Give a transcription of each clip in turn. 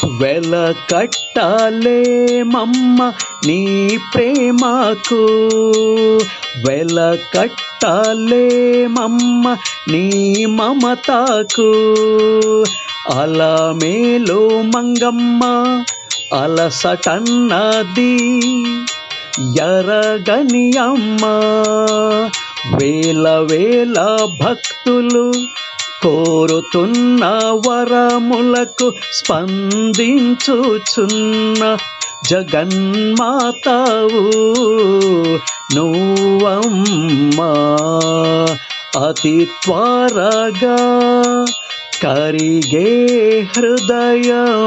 వెల కట్టాలేమమ్మ నీ ప్రేమకు, వెల కట్టాలేమమ్మ నీ మమతకు. అలమేలు మంగమ్మ అలసటన్నది ఎరగని అమ్మ, వేల వేల భక్తులు కోరుతున్న వరములకు స్పందించుచున్న జగన్మాతావు నువ్వమ్మా. అతి త్వరగా కరిగే హృదయం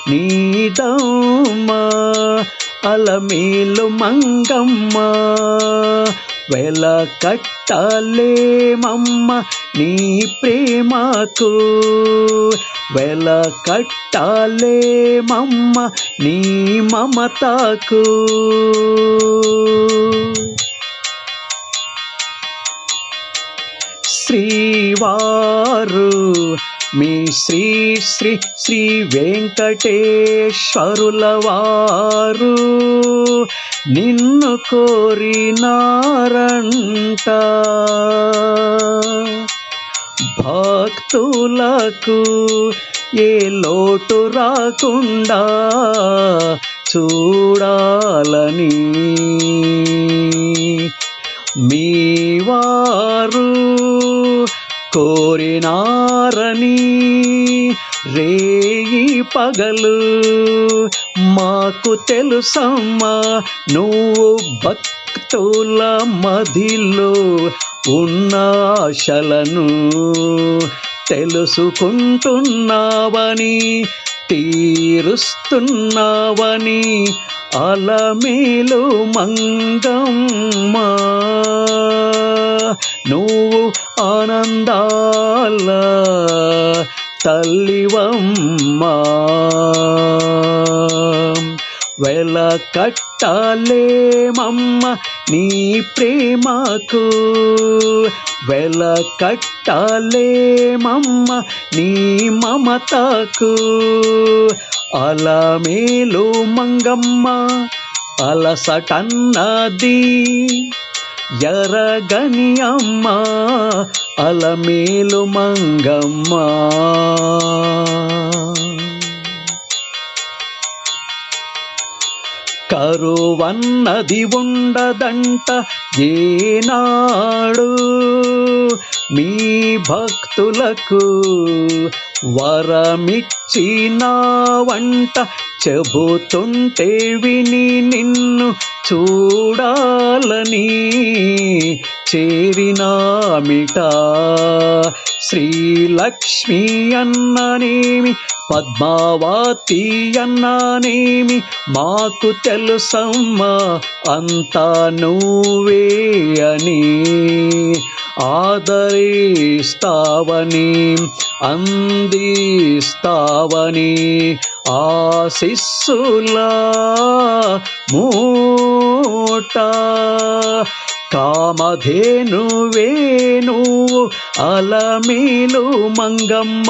నీదమ్మా, అలమేలు మంగమ్మ. వెల కట్టాలేమమ్మ నీ ప్రేమకు, వెల కట్టాలేమమ్మ నీ మమతకు. శ్రీవారు మీ శ్రీ శ్రీ శ్రీ వెంకటేశ్వరుల వారు నిన్ను కోరినారంట. భక్తులకు ఏ లోటు రాకుండా చూడాలని మీ వారు కోరినారని రేయి పగలు మాకు తెలుసమ్మా. నువ్వు భక్తుల మదిలో ఉన్న ఆశలను తెలుసుకుంటున్నావని, తీరుస్తున్నావని అలమేలు మంగమ్మ. నువ్వు ఆనందాల తల్లివమ్మా. వెల కట్టాలేమమ్మ నీ ప్రేమకు, వెల కట్టాలేమమ్మ నీ మమతకు. అలమేలు మంగమ్మ అలసటన్నది ఎరగని అమ్మ, అలమేలు మంగమ్మ. కరువన్నది ఉండదంట ఏనాడు మీ భక్తులకు, వరమిచ్చినావంట చెబుతుంటే విని నిన్ను చూడాలని చేరినామిట. శ్రీలక్ష్మి అన్ననేమి, పద్మావతి అన్ననేమి మాకు తెలుసమ్మా అంతా నువ్వే అని. ఆదరిస్తావని, అందిస్తావని ఆశీస్సుల మూట. కామధేనువే నువ్వు అలమేలు మంగమ్మ,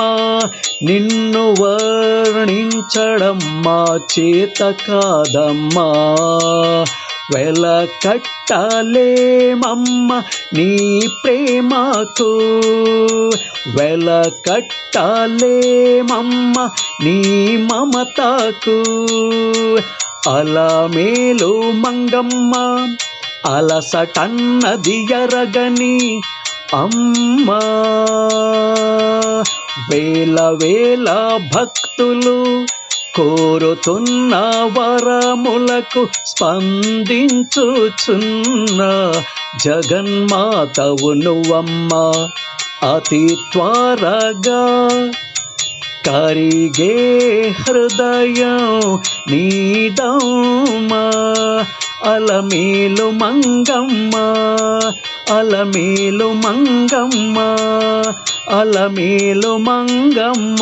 నిన్ను వర్ణించడం మా చేత కాదమ్మా. వెల కట్టాలేమమ్మ నీ ప్రేమకు, వెల కట్టాలేమమ్మ నీ మమతకు. అలమేలు మంగమ్మ అలసటన్నది ఎరగని అమ్మ, వేల వేల భక్తులు కోరుతున్న వరములకు స్పందించుచున్న జగన్మాతవు నువ్వమ్మ. అతి త్వరగా కరిగే హృదయం నీదమ్మా, అలమేలు మంగమ్మ, అలమేలు మంగమ్మ, అలమేలు మంగమ్మ.